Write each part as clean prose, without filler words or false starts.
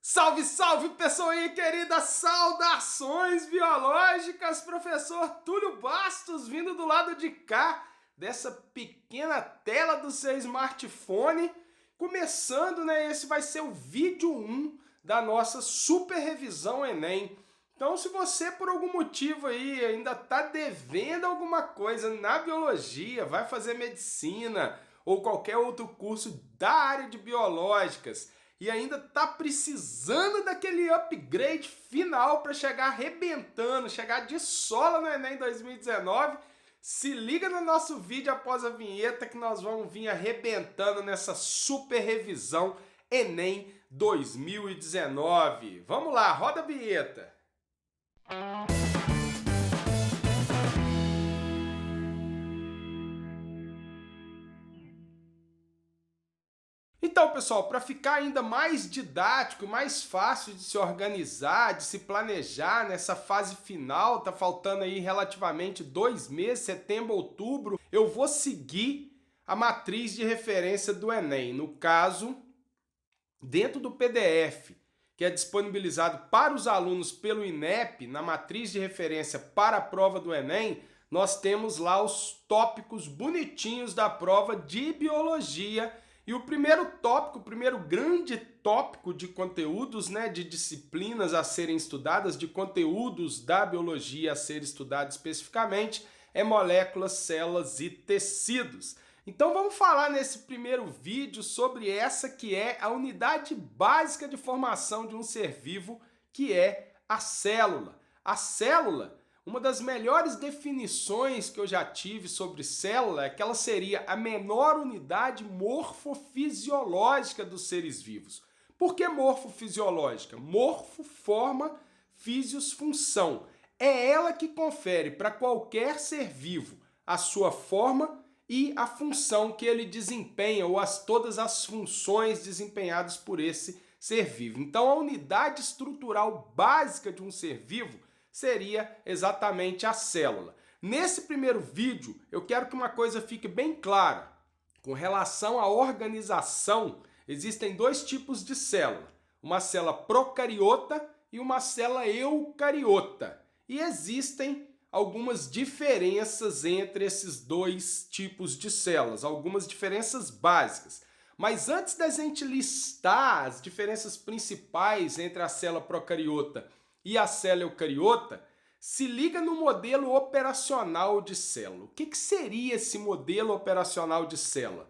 Salve, salve, pessoinha querida! Saudações biológicas! Professor Túlio Bastos vindo do lado de cá, dessa pequena tela do seu smartphone. Começando, né? Esse vai ser o vídeo 1 da nossa super revisão Enem. Então, se você por algum motivo aí ainda está devendo alguma coisa na biologia, vai fazer medicina ou qualquer outro curso da área de biológicas, e ainda tá precisando daquele upgrade final para chegar arrebentando, chegar de sola no Enem 2019, se liga no nosso vídeo após a vinheta que nós vamos vir arrebentando nessa super revisão Enem 2019. Vamos lá, roda a vinheta! Então, pessoal, para ficar ainda mais didático, mais fácil de se organizar, de se planejar nessa fase final, tá faltando aí relativamente 2 meses, setembro, outubro, eu vou seguir a matriz de referência do Enem. No caso, dentro do PDF, que é disponibilizado para os alunos pelo INEP, na matriz de referência para a prova do Enem, nós temos lá os tópicos bonitinhos da prova de biologia. E o primeiro tópico, o primeiro grande tópico de conteúdos, né, de disciplinas a serem estudadas, de conteúdos da biologia a ser estudado especificamente, é moléculas, células e tecidos. Então vamos falar nesse primeiro vídeo sobre essa que é a unidade básica de formação de um ser vivo, que é a célula. A célula, uma das melhores definições que eu já tive sobre célula é que ela seria a menor unidade morfofisiológica dos seres vivos. Por que morfofisiológica? Morfo, forma, fisios, função. É ela que confere para qualquer ser vivo a sua forma e a função que ele desempenha, ou todas as funções desempenhadas por esse ser vivo. Então, a unidade estrutural básica de um ser vivo seria exatamente a célula. Nesse primeiro vídeo, eu quero que uma coisa fique bem clara. Com relação à organização, existem 2 tipos de célula. Uma célula procariota e uma célula eucariota. E existem algumas diferenças entre esses 2 tipos de células, algumas diferenças básicas. Mas antes da gente listar as diferenças principais entre a célula procariota e a célula eucariota, se liga no modelo operacional de célula. O que seria esse modelo operacional de célula?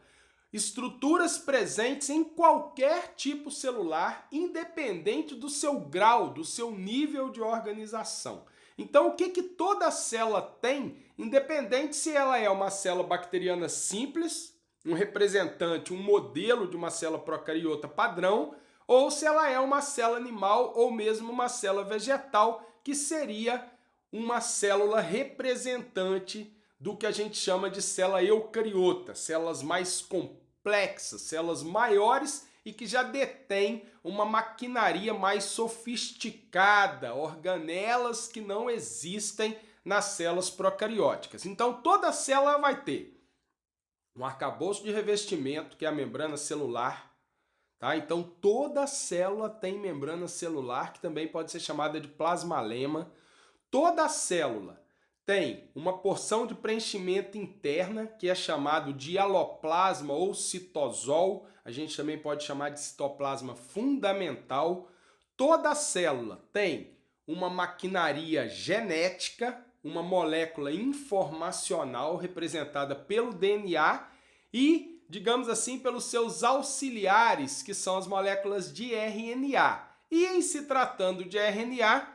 Estruturas presentes em qualquer tipo celular, independente do seu grau, do seu nível de organização. Então, o que toda célula tem, independente se ela é uma célula bacteriana simples, um representante, um modelo de uma célula procariota padrão, ou se ela é uma célula animal ou mesmo uma célula vegetal, que seria uma célula representante do que a gente chama de célula eucariota, células mais complexas, células maiores e que já detêm uma maquinaria mais sofisticada, organelas que não existem nas células procarióticas. Então toda célula vai ter um arcabouço de revestimento, que é a membrana celular. Tá? Então toda célula tem membrana celular, que também pode ser chamada de plasmalema. Toda célula tem uma porção de preenchimento interna, que é chamado de aloplasma ou citosol. A gente também pode chamar de citoplasma fundamental. Toda célula tem uma maquinaria genética, uma molécula informacional representada pelo DNA e, digamos assim, pelos seus auxiliares, que são as moléculas de RNA. E em se tratando de RNA,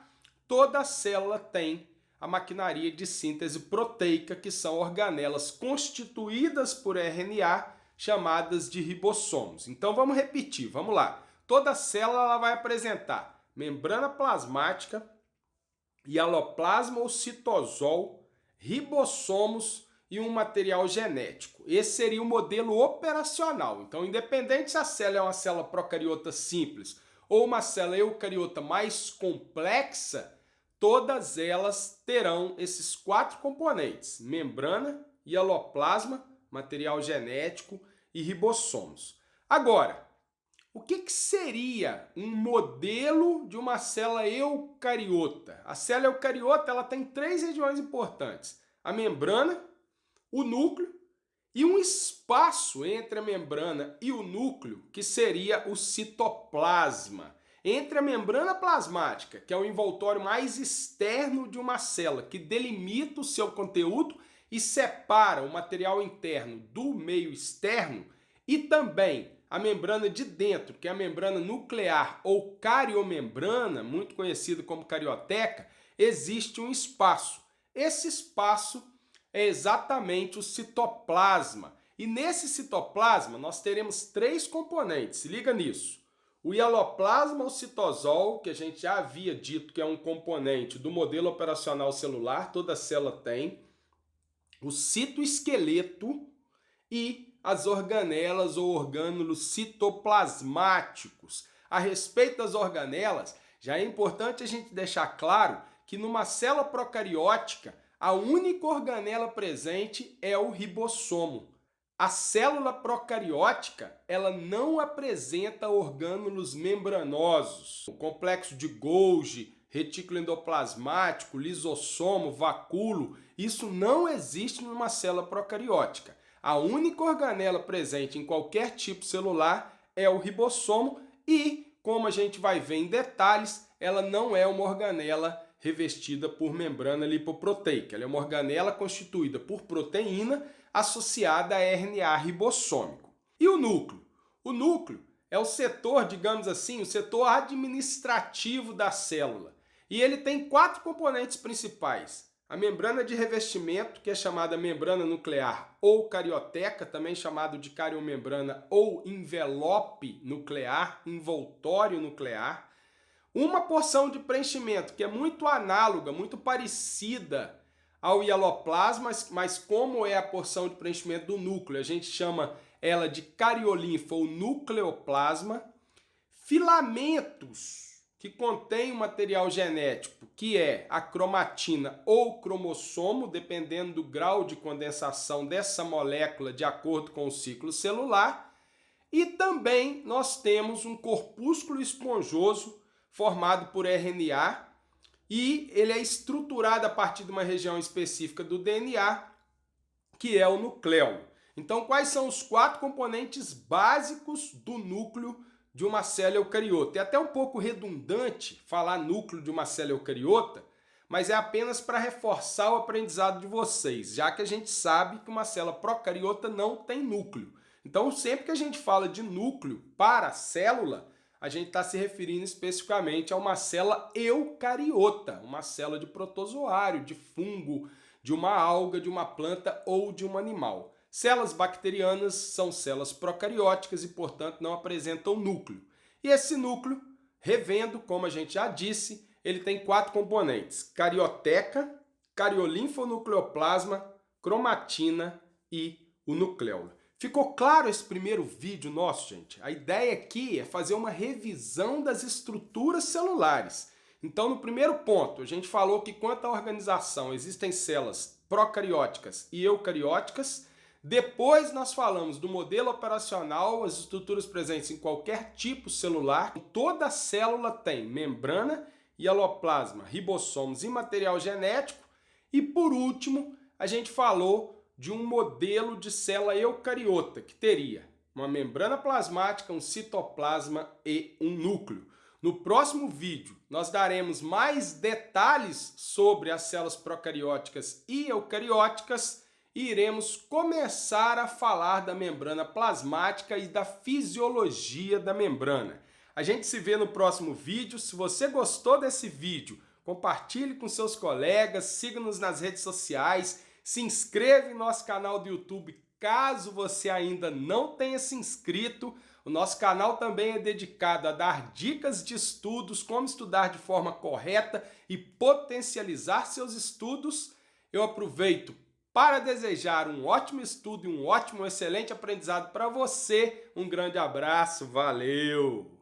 toda célula tem a maquinaria de síntese proteica, que são organelas constituídas por RNA, chamadas de ribossomos. Então vamos repetir, vamos lá. Toda célula ela vai apresentar membrana plasmática, hialoplasma ou citosol, ribossomos e um material genético. Esse seria o modelo operacional. Então, independente se a célula é uma célula procariota simples ou uma célula eucariota mais complexa, todas elas terão esses 4 componentes: membrana, hialoplasma, material genético e ribossomos. Agora, O que seria um modelo de uma célula eucariota? A célula eucariota ela tem três regiões importantes: a membrana, o núcleo e um espaço entre a membrana e o núcleo, que seria o citoplasma. Entre a membrana plasmática, que é o envoltório mais externo de uma célula, que delimita o seu conteúdo e separa o material interno do meio externo, e também a membrana de dentro, que é a membrana nuclear ou cariomembrana, muito conhecida como carioteca, existe um espaço. Esse espaço é exatamente o citoplasma. E nesse citoplasma nós teremos três componentes, se liga nisso. O hialoplasma ou citosol, que a gente já havia dito que é um componente do modelo operacional celular, toda célula tem. O citoesqueleto e as organelas ou orgânulos citoplasmáticos. A respeito das organelas, já é importante a gente deixar claro que numa célula procariótica, a única organela presente é o ribossomo. A célula procariótica, ela não apresenta orgânulos membranosos. O complexo de Golgi, retículo endoplasmático, lisossomo, vacúolo, isso não existe numa célula procariótica. A única organela presente em qualquer tipo celular é o ribossomo e, como a gente vai ver em detalhes, ela não é uma organela revestida por membrana lipoproteica. Ela é uma organela constituída por proteína associada a RNA ribossômico. E o núcleo? O núcleo é o setor, digamos assim, o setor administrativo da célula. E ele tem quatro componentes principais. A membrana de revestimento, que é chamada membrana nuclear ou carioteca, também chamado de cariomembrana ou envelope nuclear, envoltório nuclear. Uma porção de preenchimento, que é muito análoga, muito parecida ao hialoplasma, mas como é a porção de preenchimento do núcleo, a gente chama ela de cariolinfa ou nucleoplasma. Filamentos, que contém o material genético, que é a cromatina ou cromossomo, dependendo do grau de condensação dessa molécula de acordo com o ciclo celular. E também nós temos um corpúsculo esponjoso formado por RNA e ele é estruturado a partir de uma região específica do DNA, que é o nucleolo. Então, quais são os quatro componentes básicos do núcleo de uma célula eucariota? É até um pouco redundante falar núcleo de uma célula eucariota, mas é apenas para reforçar o aprendizado de vocês, já que a gente sabe que uma célula procariota não tem núcleo. Então, sempre que a gente fala de núcleo para a célula, a gente está se referindo especificamente a uma célula eucariota, uma célula de protozoário, de fungo, de uma alga, de uma planta ou de um animal. Células bacterianas são células procarióticas e, portanto, não apresentam núcleo. E esse núcleo, revendo, como a gente já disse, ele tem quatro componentes: carioteca, cariolinfonucleoplasma, cromatina e o nucleolo. Ficou claro esse primeiro vídeo nosso, gente? A ideia aqui é fazer uma revisão das estruturas celulares. Então, no primeiro ponto, a gente falou que quanto à organização, existem células procarióticas e eucarióticas. Depois nós falamos do modelo operacional, as estruturas presentes em qualquer tipo celular. Toda célula tem membrana, hialoplasma, ribossomos e material genético. E por último, a gente falou de um modelo de célula eucariota, que teria uma membrana plasmática, um citoplasma e um núcleo. No próximo vídeo, nós daremos mais detalhes sobre as células procarióticas e eucarióticas e iremos começar a falar da membrana plasmática e da fisiologia da membrana. A gente se vê no próximo vídeo. Se você gostou desse vídeo, compartilhe com seus colegas, siga-nos nas redes sociais, se inscreva em nosso canal do YouTube caso você ainda não tenha se inscrito. O nosso canal também é dedicado a dar dicas de estudos, como estudar de forma correta e potencializar seus estudos. Eu aproveito para desejar um ótimo estudo e um ótimo, excelente aprendizado para você. Um grande abraço, valeu!